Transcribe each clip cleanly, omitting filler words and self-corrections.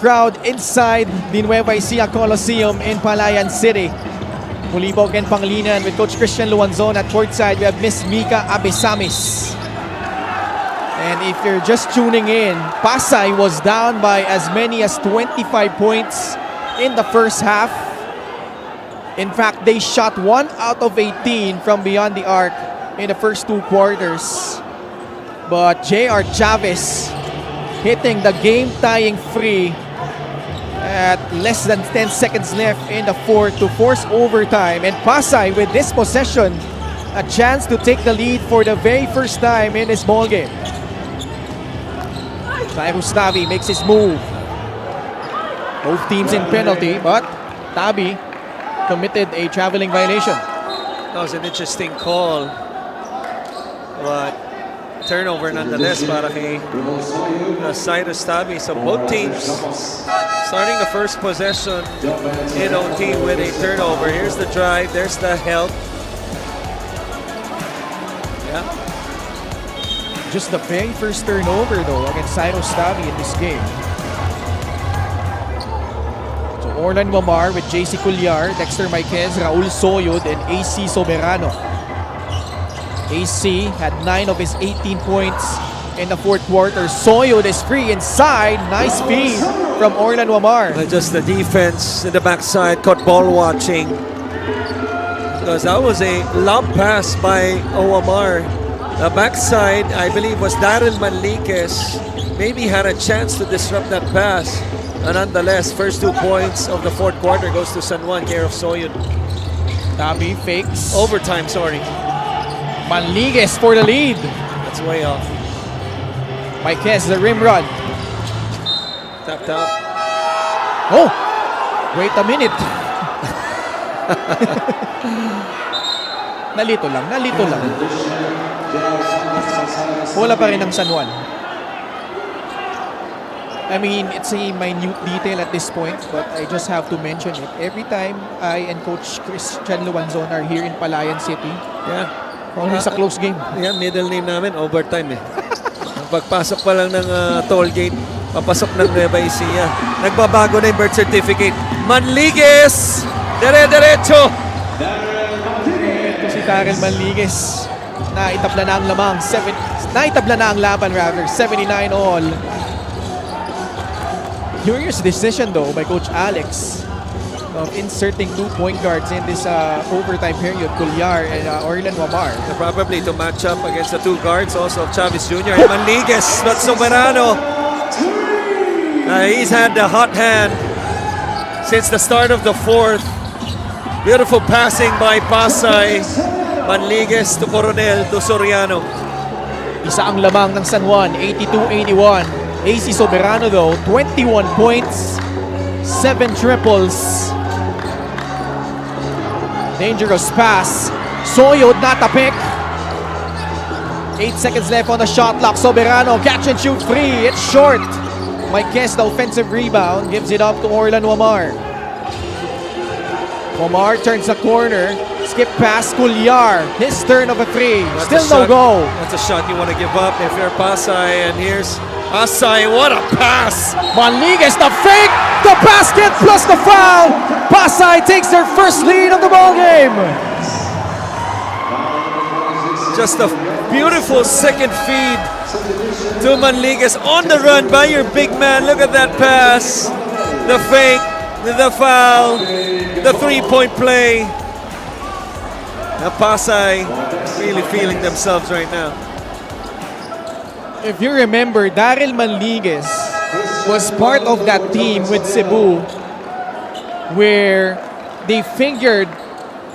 crowd inside the Nueva Ecija Coliseum in Palayan City. Muli po Ken Panglinan with Coach Christian Luanzon at courtside. We have Miss Mika Abesamis. And if you're just tuning in, Pasay was down by as many as 25 points in the first half. In fact, they shot 1 out of 18 from beyond the arc in the first 2 quarters. But J.R. Chavez hitting the game-tying free at less than 10 seconds left in the fourth to force overtime. And Pasay with this possession, a chance to take the lead for the very first time in this ballgame. Cyrus Tabi makes his move. Both teams in penalty, but Tabi committed a traveling violation. That was an interesting call, but turnover nonetheless para kay Cyrus Tabi. So both teams starting the first possession in own team with a turnover. Here's the drive, there's the help. Yeah. Just the very first turnover though against Cyrus Tabi in this game. So Orlan Wamar with JC Culyar, Dexter Marquez, Raul Soyod, and AC Soberano. AC had 9 of his 18 points in the fourth quarter. Soyod is free inside. Nice feed from Orlan Wamar. Just the defense in the backside caught ball watching, because that was a lob pass by Wamar. The backside, I believe, was Daryl Manliquez. Maybe had a chance to disrupt that pass. And nonetheless, first 2 points of the fourth quarter goes to San Juan, care of Soyud. Tabi fakes. Overtime, sorry. Manliquez for the lead. That's way off. Marquez, the rim run. Tapped out. Oh! Wait a minute. Nalito lang. Wala pa rin ang San Juan. I mean, it's a minute detail at this point, but I just have to mention it. Every time I and Coach Christian Luanzon are here in Palayan City, Yeah. always a close game. Yeah, middle name namin, overtime eh. Pagpasok pa lang ng toll gate, papasok ng Nueva Ecija. Nagbabago na yung birth certificate. Manliquez! Dire-diretso! Ito si Daryl Manliquez. Naitabla na ang lamang. Naitabla na ang laban rather. 79 all. Curious decision though by Coach Alex of inserting 2 point guards in this overtime period, Culyar and Orlan Wamar. Probably to match up against the 2 guards also of Chavez Jr. and Manliquez, but Soberano. He's had the hot hand since the start of the fourth. Beautiful passing by Pasay. Manliquez to Coronel to Soriano. Isa ang lamang ng San Juan, 82-81. AC Soberano though, 21 points, 7 triples. Dangerous pass. Soyod natapik. 8 seconds left on the shot clock. Soberano, catch and shoot free. It's short. Marquez, the offensive rebound, gives it up to Orlan Wamar. Wamar turns the corner. Skip pass, Culyar. His turn of a three. That's Still no go. That's a shot you want to give up if you're Pasay. And here's Pasay. What a pass! Manliquez, the fake, the basket plus the foul. Pasay takes their first lead of the ball game. Just a beautiful second feed to Manliquez on the run by your big man. Look at that pass. The fake, the foul, the 3-point play. Now Pasay really feeling themselves right now. If you remember, Daryl Manliquez was part of that team with Cebu where they fingered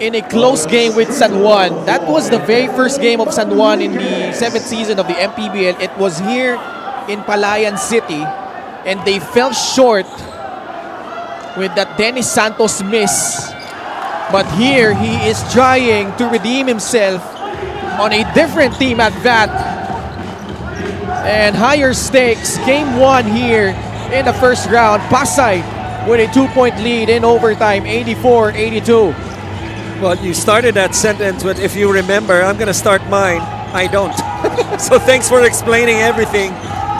in a close game with San Juan. That was the very first game of San Juan in the 7th season of the MPBL. It was here in Palayan City and they fell short with that Dennis Santos miss. But here he is trying to redeem himself on a different team at that. And higher stakes, game 1 here in the first round. Pasay with a 2-point lead in overtime, 84-82. Well, you started that sentence with, if you remember, I'm going to start mine. I don't. So thanks for explaining everything.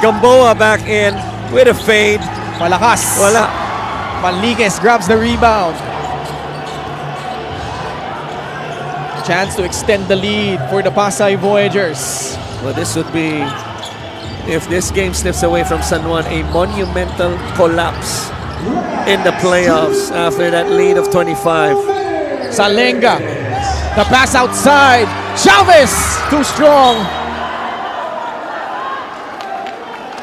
Gamboa back in with a fade. Malakas. Wala. Manliguez grabs the rebound. Chance to extend the lead for the Pasay Voyagers. Well, this would be, if this game slips away from San Juan, a monumental collapse in the playoffs after that lead of 25. Salenga. The pass outside. Chavez. Too strong.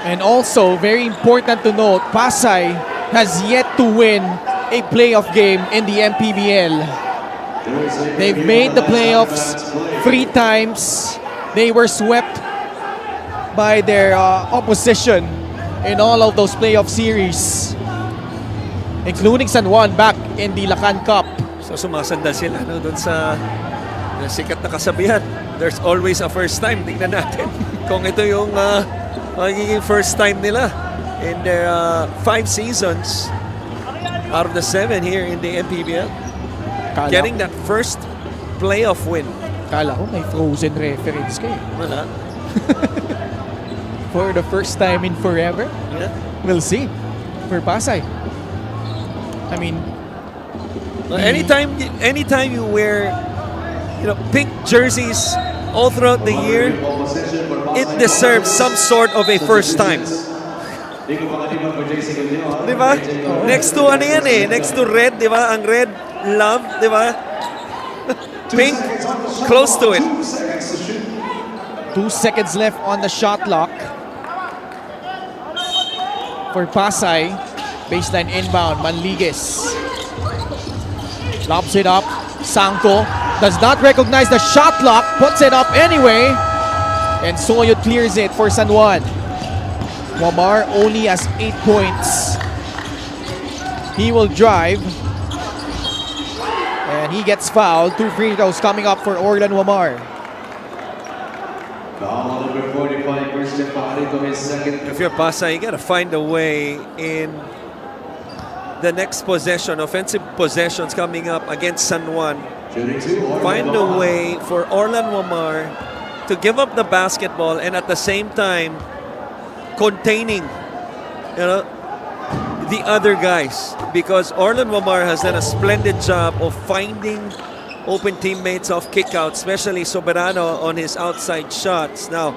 And also, very important to note, Pasay has yet to win a playoff game in the MPBL. They've made the playoffs 3 times. They were swept by their opposition in all of those playoff series, including San Juan back in the Lacan Cup. So sumasandal sila doon sa sikat na kasabihan. There's always a first time. Tingnan natin kung ito yung magiging first time nila in their 5 seasons out of the 7 here in the MPBL. Getting that first playoff win. Kala ko may frozen reference kayo. Wala. For the first time in forever. Yeah. We'll see. For Pasay. I mean, anytime you wear, pink jerseys all throughout the year, it deserves some sort of a first time. Diba? Next to ano yan eh? Next to red, diba? Ang red, love, diba? Pink, close to it. 2 seconds left on the shot clock. For Pasay, baseline inbound, Manliguez. Lobs it up, Sanko does not recognize the shot clock, puts it up anyway. And Soyot clears it for San Juan. Wamar only has 8 points. He will drive. And he gets fouled. 2 free throws coming up for Orlan Wamar. If you're Pasay, you gotta find a way in the next possession, offensive possessions coming up against San Juan. Find a way for Orlan Wamar to give up the basketball and at the same time containing the other guys, because Orlan Wamar has done a splendid job of finding open teammates off kickouts, especially Soberano on his outside shots. Now,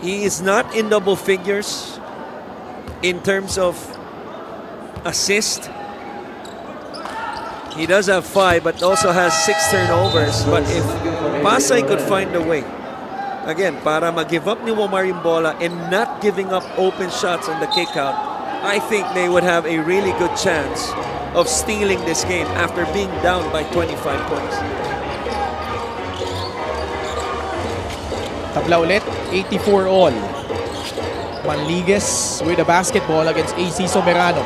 he is not in double figures in terms of assist. He does have 5, but also has 6 turnovers. But if Pasay could find a way, again, para mag-give up ni Wamar yung bola and not giving up open shots on the kickout, I think they would have a really good chance of stealing this game after being down by 25 points. Tabla ulit, 84 all. Manliguez with a basketball against AC Soberano.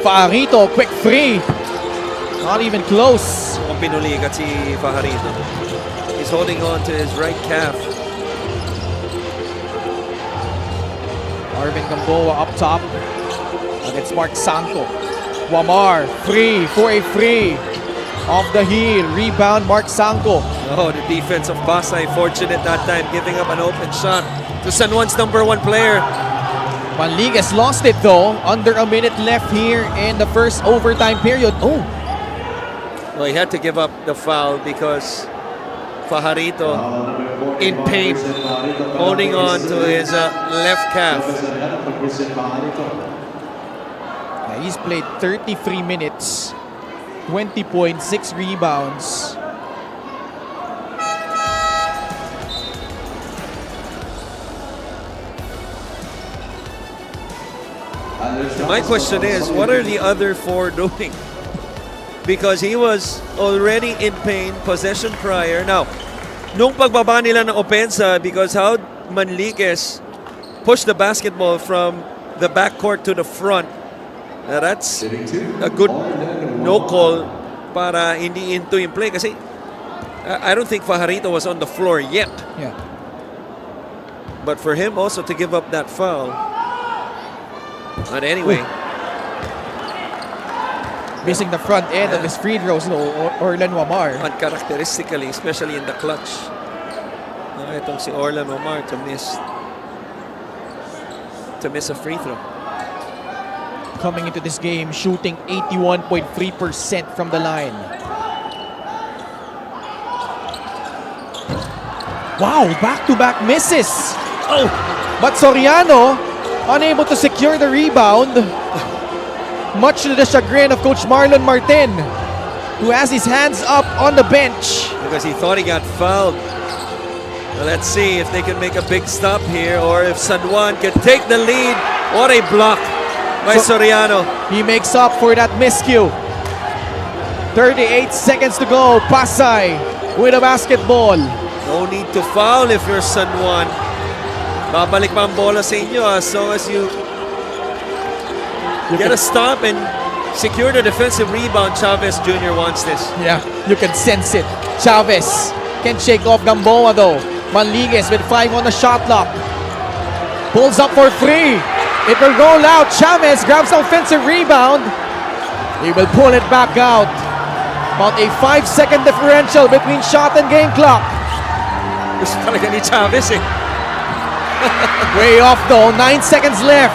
Fajarito, quick free. Not even close. Kung pinulikat si Fajarito. He's holding on to his right calf. Arvin Gamboa up top against Mark Sanko. Wamar, free for a free. Off the heel, rebound Mark Sanko. Oh, the defense of Pasay fortunate that time, giving up an open shot to San Juan's number 1 player. Manliguez lost it though. Under a minute left here in the first overtime period. Oh, well, he had to give up the foul because Fajarito in pain, holding on to his left calf. yeah, he's played 33 minutes, 20 points, 6 rebounds. My question is, what are the other 4 doing? Because he was already in pain, possession prior. Now, nung pagbaba nila ng opensa, because how Manliguez pushed the basketball from the backcourt to the front, that's a good no call para hindi into yung play. Kasi I don't think Fajarito was on the floor yet. Yeah. But for him also to give up that foul. But anyway, Missing the front end of his free throws, Orlan Wamar. uncharacteristically, especially in the clutch. Itong si Orlan Wamar to miss to miss a free throw. Coming into this game, shooting 81.3% from the line. Wow, back-to-back misses. Oh, But Soriano, unable to secure the rebound. Much to the chagrin of Coach Marlon Martin, who has his hands up on the bench. because he thought he got fouled. Well, let's see if they can make a big stop here or if San Juan can take the lead. What a block by Soriano. He makes up for that miscue. 38 seconds to go. Pasay with a basketball. No need to foul if you're San Juan. Babalik pa ang bola sa inyo as long as you get a stop and secure the defensive rebound. Chavez Jr. wants this. Yeah, you can sense it. Chavez can shake off Gamboa though. Manliguez with 5 on the shot clock. Pulls up for 3. It will roll out. Chavez grabs the offensive rebound. He will pull it back out. About a 5-second differential between shot and game clock. Gusto talaga ni Chavez eh. Way off though. 9 seconds left.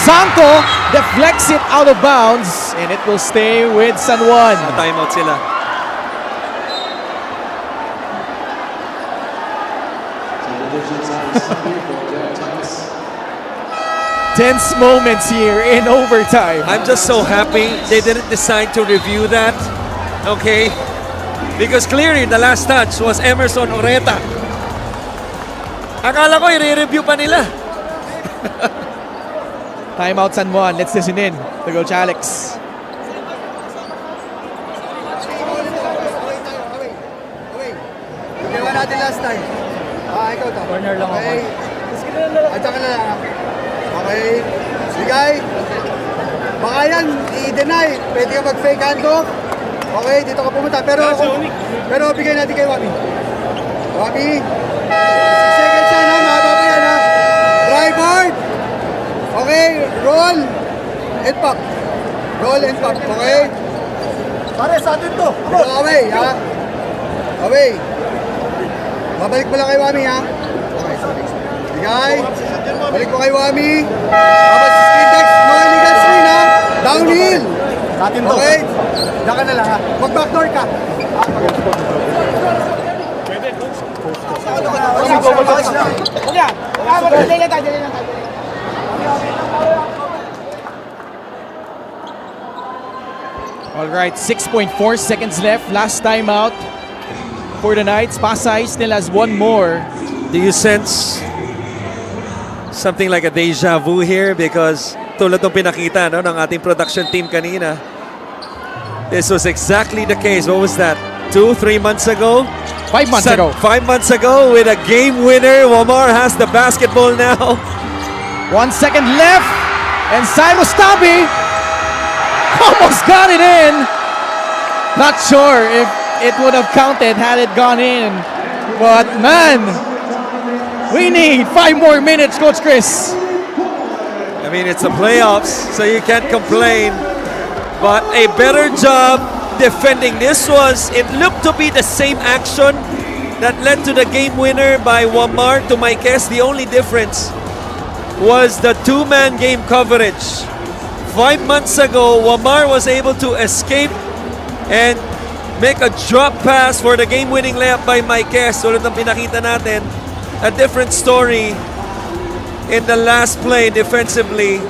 Santo deflects it out of bounds and it will stay with San Juan. Timeout sila. Tense moments here in overtime. I'm just so happy they didn't decide to review that. Okay? Because clearly the last touch was Emerson Oreta. Akala ko i-review pa nila. Timeout San Juan. Let's listen in to Coach Alex. Ginawa natin last time. Ikaw to. Corner lang ako. Adyan ka na lang. Okay. Bigay. Baka yan, i-deny. Pwede ka mag-fake handoff. Okay, dito ka pumunta. Pero bigay natin kay Wami. Wami. 6 seconds yan ha. Mahaba pa yan ha. Drive hard. Okay, roll. And pop. Roll and pop. Okay. Pare, sa atin to. Dito away ha. Away. Babalik mo lang kay Wami ha. Okay, sorry. Bigay. Balik mo kay Wami. Dapat sa screen text. Mga illegal screen ha. Downhill. Okay. Diyan ka na lang ha. Mag-backdoor ka. All right, 6.4 seconds left. Last time out for the Knights. Pasay still has one more. Do you sense something like a deja vu here? Because tulad ng pinakita no, ng ating production team kanina, this was exactly the case. What was that? 2-3 months ago? 5 months ago. 5 months ago with a game winner. Wamar has the basketball now. 1 second left. And Cyrus Tabi almost got it in. Not sure if it would have counted had it gone in. But man, we need 5 more minutes, Coach Chris. I mean, it's the playoffs, so you can't complain. But a better job defending. This was, it looked to be the same action that led to the game winner by Wamar to Maikes. The only difference was the 2-man game coverage. 5 months ago, Wamar was able to escape and make a drop pass for the game-winning layup by Maikes. Ulit ang pinakita natin. A different story in the last play defensively.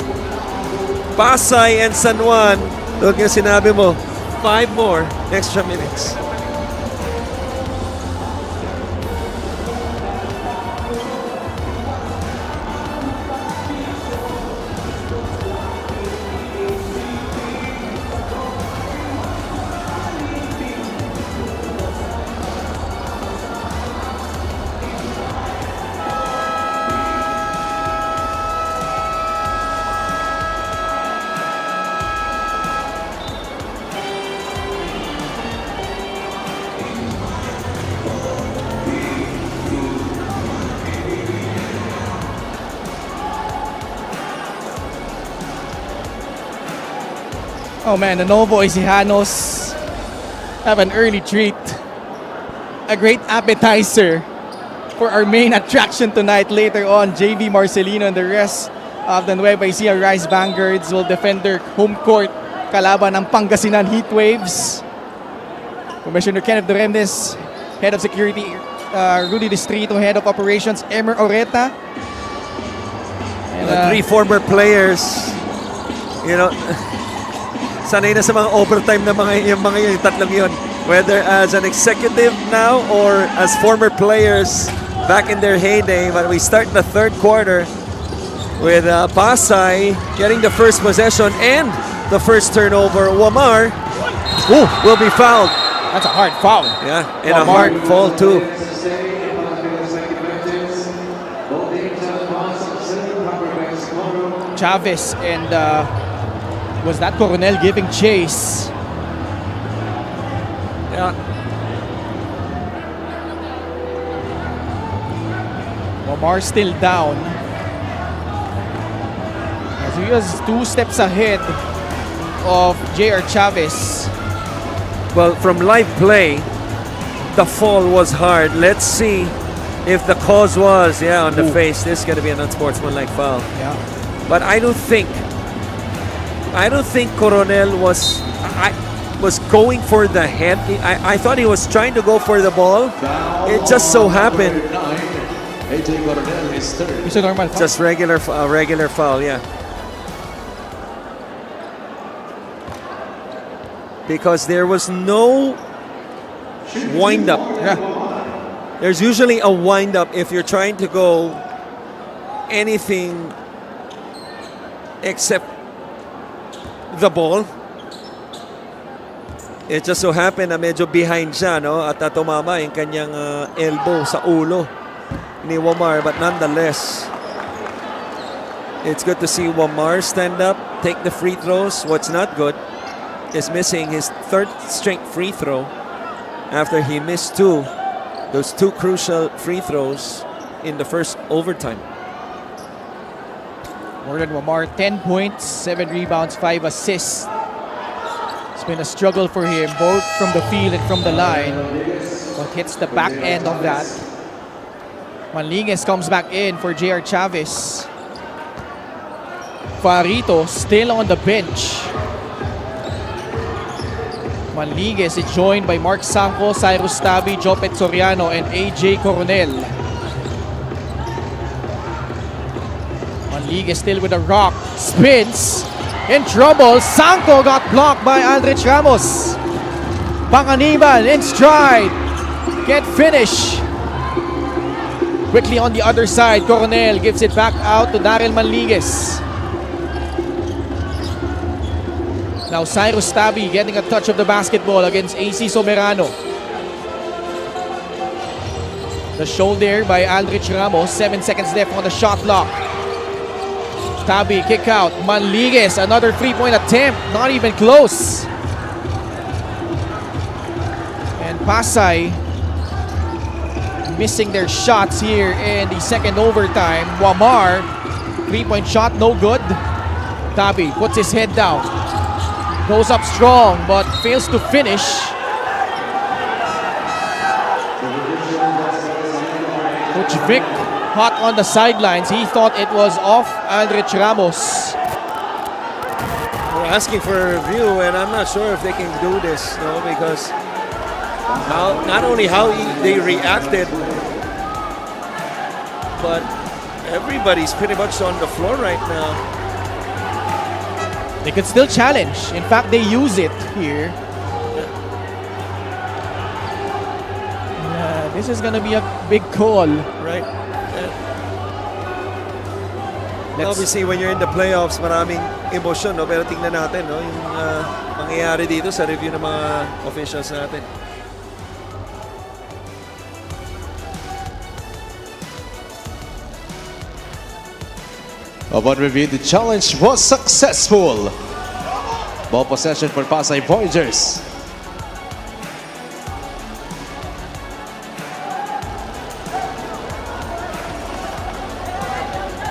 Pasay and San Juan. Doon nga sinabi mo, 5 more extra minutes. Oh man, the Novo Encijanos have an early treat. A great appetizer for our main attraction tonight. Later on, JV Marcelino and the rest of the Nueva Ecija Rice Vanguards will defend their home court kalaban ng Pangasinan Heatwaves. Commissioner Kenneth Doremdes, Head of Security Rudy Distrito, Head of Operations Emer Oreta. And, 3 former players, you know, sanay na sa mga overtime na yung tatlong yun. Whether as an executive now or as former players back in their heyday. But we start the third quarter with PASAY getting the first possession and the first turnover. Wamar will be fouled. That's a hard foul. Yeah, and a hard foul too. Chavez and was that Coronel giving chase? Yeah. Omar still down. As he was 2 steps ahead of J.R. Chavez. Well, from live play, the fall was hard. Let's see if the cause was, on the face. This is going to be an unsportsmanlike foul. Yeah. But I don't think Coronel was going for the head. I thought he was trying to go for the ball. It just so happened. It's a normal foul. Just regular foul, yeah. Because there was no wind up. Yeah. There's usually a wind up if you're trying to go anything except the ball. It just so happened na medyo behind siya, no? At tumama yung kanyang elbow sa ulo ni Wamar. But nonetheless, it's good to see Wamar stand up, take the free throws. What's not good is missing his 3rd straight free throw after he missed those two crucial free throws in the first overtime. Morgan Wamar, 10 points, 7 rebounds, 5 assists. It's been a struggle for him, both from the field and from the line. But hits the back end of that. Manligues comes back in for J.R. Chavez. Farito still on the bench. Manligues is joined by Mark Sanco, Cyrus Tabi, Jopet Soriano, and AJ Coronel. Manligues still with a rock, spins, in trouble. Sanco got blocked by Aldrich Ramos. Panganiban in stride, can't finish. Quickly on the other side, Coronel gives it back out to Daryl Manligues. Now Cyrus Tabi getting a touch of the basketball against AC Soberano. The shoulder by Aldrich Ramos. 7 seconds left on the shot clock. Tabi kick out. Manligues, another 3-point attempt. Not even close. And PASAY missing their shots here in the second overtime. Wamar, 3-point shot, no good. Tabi puts his head down. Goes up strong but fails to finish. Coach Vic hot on the sidelines. He thought it was off Aldrich Ramos. We're asking for a review, and I'm not sure if they can do this, because not only how they reacted, but everybody's pretty much on the floor right now. They could still challenge. In fact, they use it here. This is gonna be a big call. Right. Obviously, when you're in the playoffs, maraming emosyon, no? Pero tingnan natin, no? Yung mangyayari dito sa review ng mga officials natin. Upon review, the challenge was successful. Ball possession for PASAY Voyagers.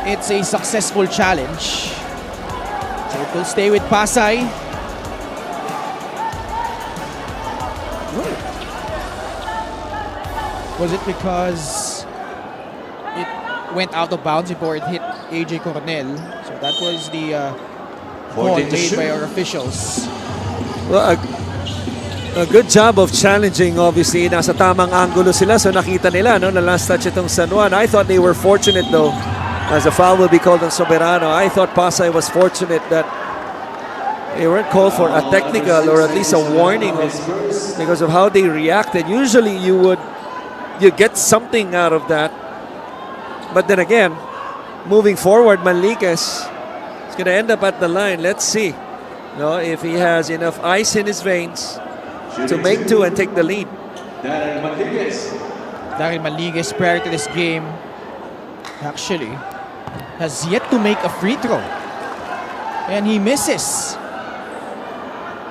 It's a successful challenge. So it will stay with PASAY. Was it because went out of bounds before it hit AJ Coronel. So that was the call 14 to made shoot. by our officials. Well, a good job of challenging, obviously. Nasa tamang angulo sila, so nakita nila, no, na last touch itong San Juan. I thought they were fortunate, though, as a foul will be called on Soberano. I thought Pasay was fortunate that they weren't called for a technical or at least a warning because of how they reacted. Usually you get something out of that. But then again, moving forward, Manliques is going to end up at the line. Let's see, no, if he has enough ice in his veins to make two and take the lead. Daryl Manliques, prior to this game, actually has yet to make a free throw. And he misses.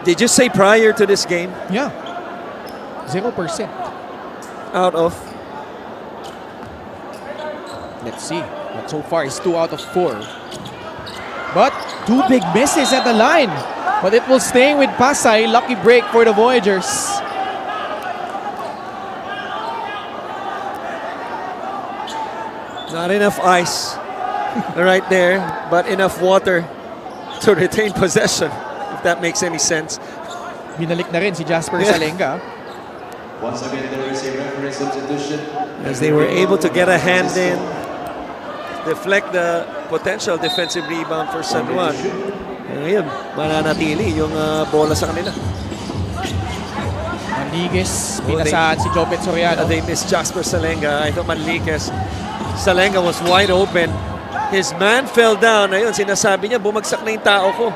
Did you say prior to this game? Yeah. 0%. Out of? Let's see. But so far, it's 2 out of 4. But 2 big misses at the line. But it will stay with Pasay. Lucky break for the Voyagers. Not enough ice right there, but enough water to retain possession, if that makes any sense. Binalik na rin si Jasper Salenga. Once again, there is a referee substitution. As they were able to get a hand in, deflect the potential defensive rebound for San Juan. Ngayon, mananatili yung bola sa kanila. Manliques, pinasahan si Jopet Soriano. They missed Jasper Salenga. I thought Manliques. Salenga was wide open. His man fell down. Ayun, sinasabi niya, bumagsak na yung tao ko.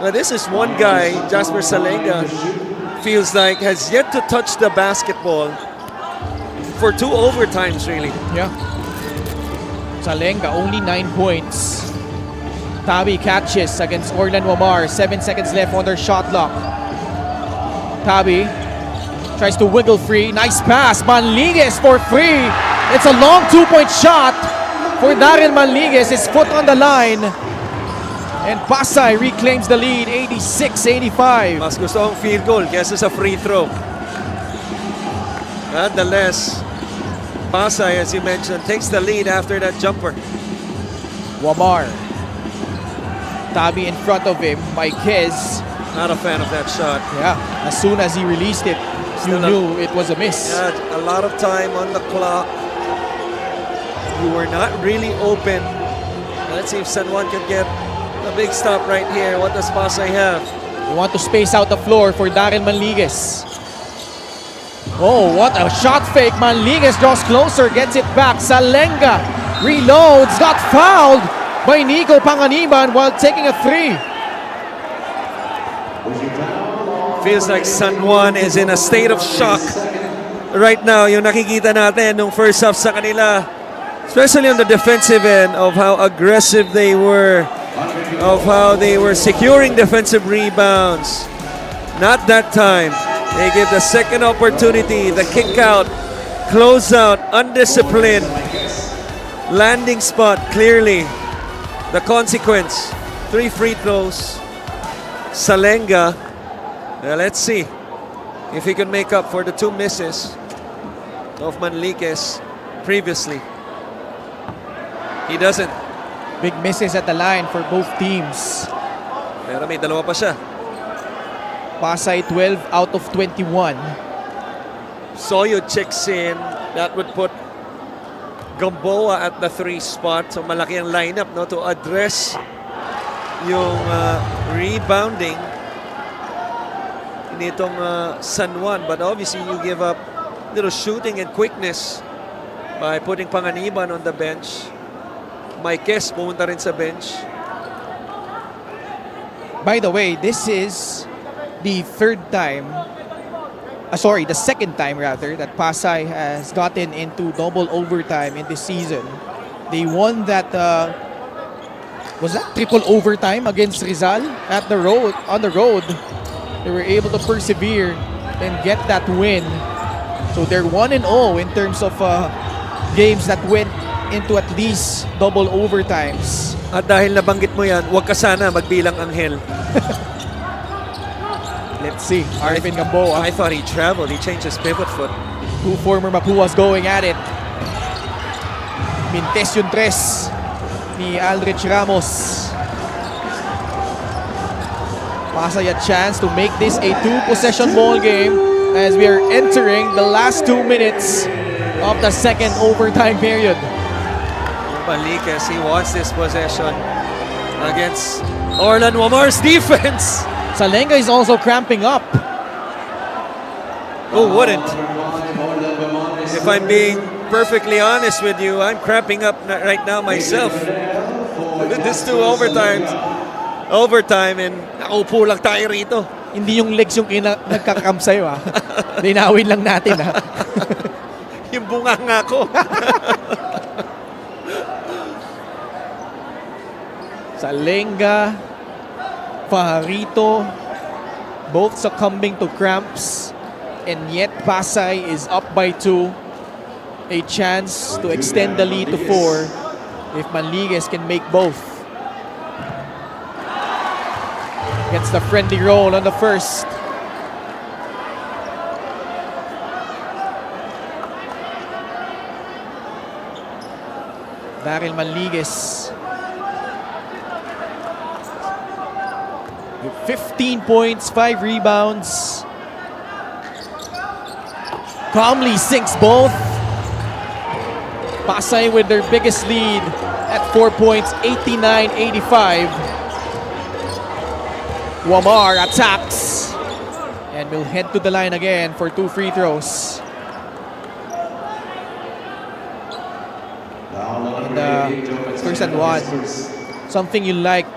Now this is one guy, Jasper Salenga, feels like has yet to touch the basketball for 2 overtimes, really. Yeah. Salenga, only 9 points. Tabi catches against Orlan Wamar. 7 seconds left on their shot clock. Tabi tries to wiggle free. Nice pass. Manliques for free. It's a long 2-point shot for Daryl Manliques. His foot on the line. And Pasay reclaims the lead, 86-85. Mas gusto kong field goal kaysa sa free throw. Nonetheless, Pasay, as you mentioned, takes the lead after that jumper. Wamar. Tabi in front of him. Marquez. Not a fan of that shot. Yeah, as soon as he released it, you knew it was a miss. Yeah, a lot of time on the clock. You were not really open. Let's see if San Juan can get a big stop right here. What does Pasay have? They want to space out the floor for Daryl Manliques. Oh, what a shot fake. Manliques draws closer, gets it back. Salenga reloads, got fouled by Nico Panganiban while taking a 3. Feels like San Juan is in a state of shock right now. Yung nakikita natin nung first half sa kanila, especially on the defensive end, of how aggressive they were, of how they were securing defensive rebounds. Not that time. They give the second opportunity, the kick out, close out, undisciplined, landing spot clearly. The consequence, 3 free throws. Salenga, let's see if he can make up for the 2 misses of Manliques previously. He doesn't. Big misses at the line for both teams. Pero may dalawa pa siya. Pasay 12 out of 21. Soyo checks in. That would put Gamboa at the 3 spot. So malaki ang lineup, no, to address yung rebounding nitong San Juan. But obviously you give up little shooting and quickness by putting Panganiban on the bench. Marquez pumunta rin sa bench. By the way, this is the second time rather that Pasay has gotten into double overtime in this season. They won that was that triple overtime against Rizal at the road on the road. They were able to persevere and get that win. So they're 1-0 in terms of games that went into at least double overtimes. At dahil nabanggit mo yan, huwag ka sana magbilang anghel. Let's see. Arvin Gamboa. I thought he traveled. He changed his pivot foot. 2 former Mapuas going at it. Mintes yung tres ni Aldrich Ramos. Pasay a chance to make this a 2-possession ball game as we are entering the last 2 minutes of the second overtime period. Balikas, he wants this possession against Orlan Wamar's defense. Salenga is also cramping up. Who wouldn't? If I'm being perfectly honest with you, I'm cramping up right now myself. With this 2 overtime and nakaupo lang tayo rito. Hindi yung legs yung nagkakramp sa'yo ha. Linawin lang natin ha. Yung bunga nga ko. Salenga, Fajarito, both succumbing to cramps, and yet Pasay is up by 2. A chance to extend the lead to 4 if Manligues can make both. Gets the friendly roll on the first. Daryl Manligues with 15 points, 5 rebounds. Calmly sinks both. Pasay with their biggest lead at 4 points, 89-85. Wamar attacks and will head to the line again for 2 free throws. And first and 1. Something you like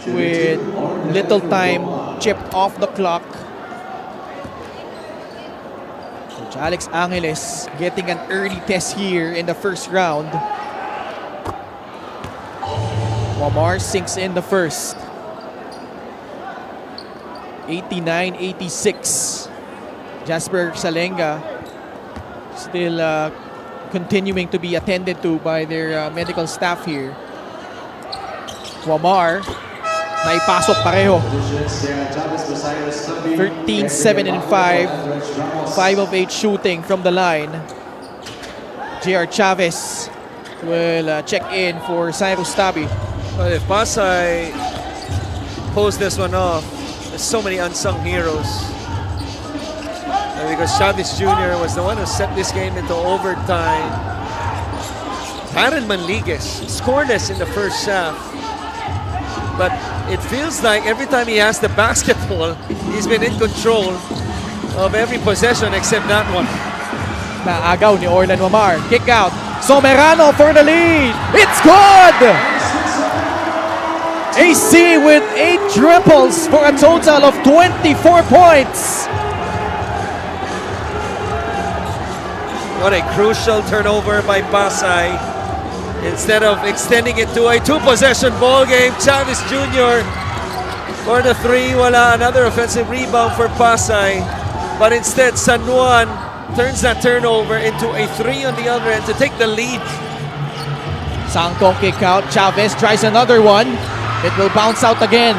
with little time chipped off the clock. Coach Alex Angeles getting an early test here in the first round. Wamar sinks in the first. 89-86. Jasper Salenga still continuing to be attended to by their medical staff here. Wamar, naipasok pareho. 13, 7, and 5. 5 of 8 shooting from the line. JR Chavez will check in for Cyrus Tabi. Well, if Pasay pulls this one off, there's so many unsung heroes. And because Chavez Jr. was the one who set this game into overtime. Aaron Manligues scoreless in the first half. But it feels like every time he has the basketball, he's been in control of every possession except that one. Naagaw ni Orlan Wamar. Kick out. Somerano for the lead. It's good! AC with 8 triples for a total of 24 points. What a crucial turnover by Pasay. Instead of extending it to a 2-possession ball game, Chavez Jr. for the 3. Wala, another offensive rebound for Pasay. But instead, San Juan turns that turnover into a 3 on the other end to take the lead. Sangkong kick out. Chavez tries another one. It will bounce out again.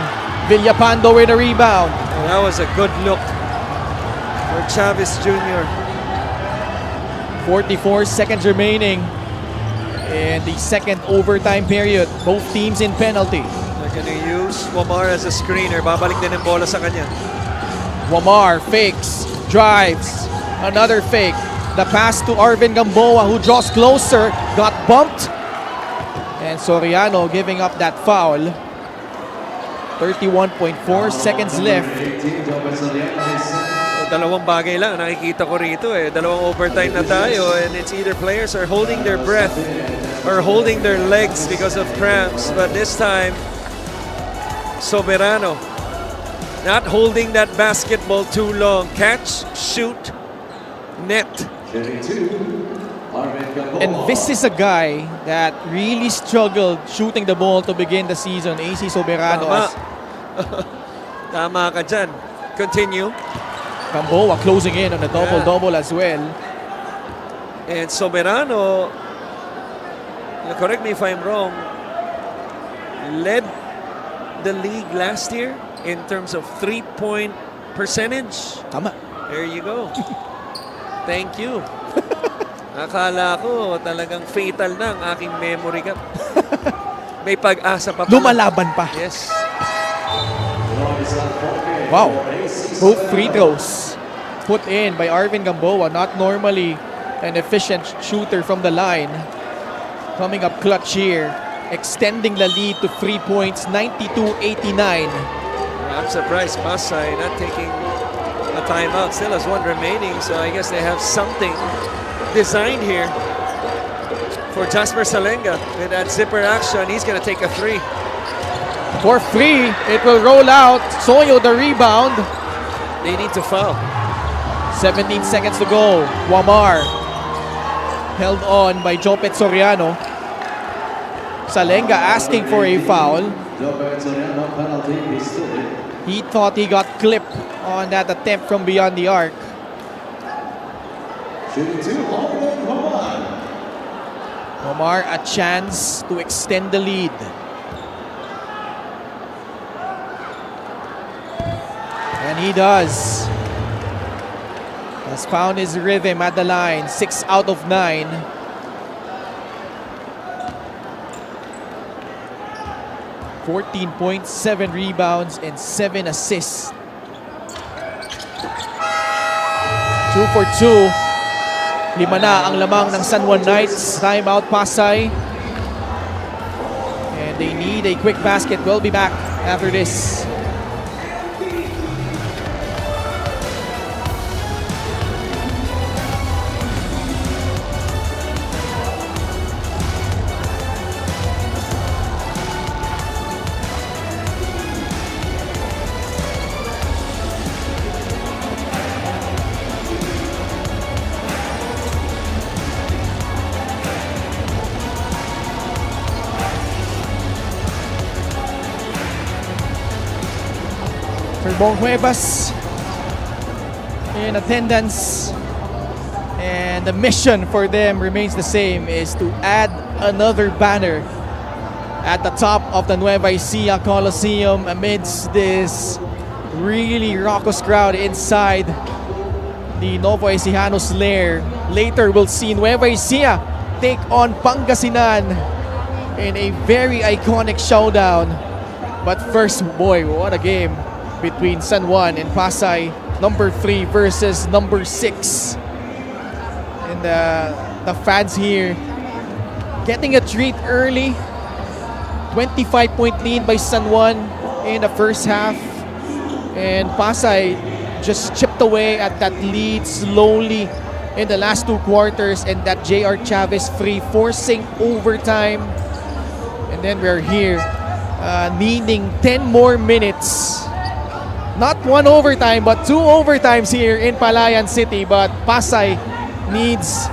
Villapando with a rebound. Oh, that was a good look for Chavez Jr. 44 seconds remaining in the second overtime period. Both teams in penalty. They're gonna use Wamar as a screener. Babalik din ang bola sa kanya. Wamar fakes, drives, another fake. The pass to Arvin Gamboa who draws closer, got bumped. And Soriano giving up that foul. 31.4 seconds left. Dalawang bagay lang nakikita ko rito eh. Dalawang overtime na tayo and it's either players are holding their breath or holding their legs because of cramps. But this time, Soberano not holding that basketball too long. Catch, shoot, net. And this is a guy that really struggled shooting the ball to begin the season. AC Soberano. Tama. Tama ka dyan. Continue. Gamboa closing in on a double-double as well. And Soberano, correct me if I'm wrong, led the league last year in terms of 3-point percentage. Tama. There you go. Thank you. Akala ko talagang fatal na ang aking memory gap. May pag-asa pa pala. Lumalaban pa. Yes. Wow. Both free throws put in by Arvin Gamboa. Not normally an efficient shooter from the line. Coming up clutch here. Extending the lead to 3 points, 92-89. I'm surprised PASAY not taking a timeout. Still has one remaining, so I guess they have something designed here for Jasper Salenga. With that zipper action, he's going to take a three. For free, it will roll out. Soyo the rebound. They need to foul. 17 seconds to go. Wamar held on by Jopet Soriano. Salenga asking for a foul. He thought he got clipped on that attempt from beyond the arc. Omar a chance to extend the lead. And he does. Has found his rhythm at the line. 6 out of 9. $14 points, 7 rebounds, and 7 assists. 2 for 2. 5 na ang lamang ng San Juan Knights. Timeout PASAY. And they need a quick basket. We'll be back after this. Bong Huevas in attendance, and the mission for them remains the same, is to add another banner at the top of the Nueva Ecija Coliseum amidst this really raucous crowd inside the Novo Ecijanos lair. Later we'll see Nueva Ecija take on Pangasinan in a very iconic showdown. But first, boy, what a game between San Juan and PASAY, number 3 versus number 6. And the fans here getting a treat early. 25-point lead by San Juan in the first half. And PASAY just chipped away at that lead slowly in the last 2 quarters. And that J.R. Chavez free forcing overtime. And then we're here needing 10 more minutes. Not 1 overtime, but 2 overtimes here in Palayan City. But PASAY needs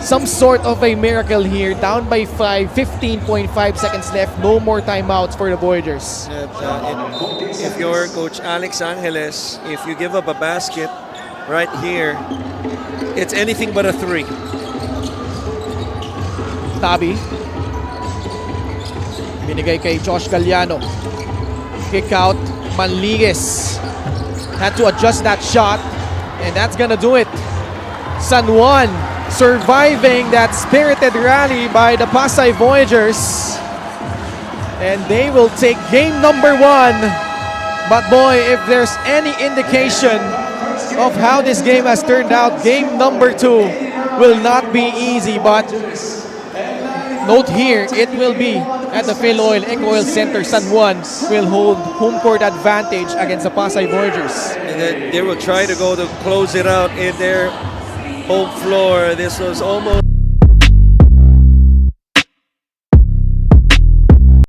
some sort of a miracle here. Down by 5, 15.5 seconds left. No more timeouts for the Voyagers. If you're Coach Alex Angeles, if you give up a basket right here, it's anything but a 3. Tabi. Binigay kay Josh Galliano. Kick out. Manligues had to adjust that shot, and that's gonna do it. San Juan surviving that spirited rally by the PASAY Voyagers, and they will take game number 1. But boy, if there's any indication of how this game has turned out, game number 2 will not be easy. But note here, it will be at the Philoil Eco-Oil Center. San Juan will hold home court advantage against the PASAY Voyagers. And then they will try to go to close it out in their home floor. This was almost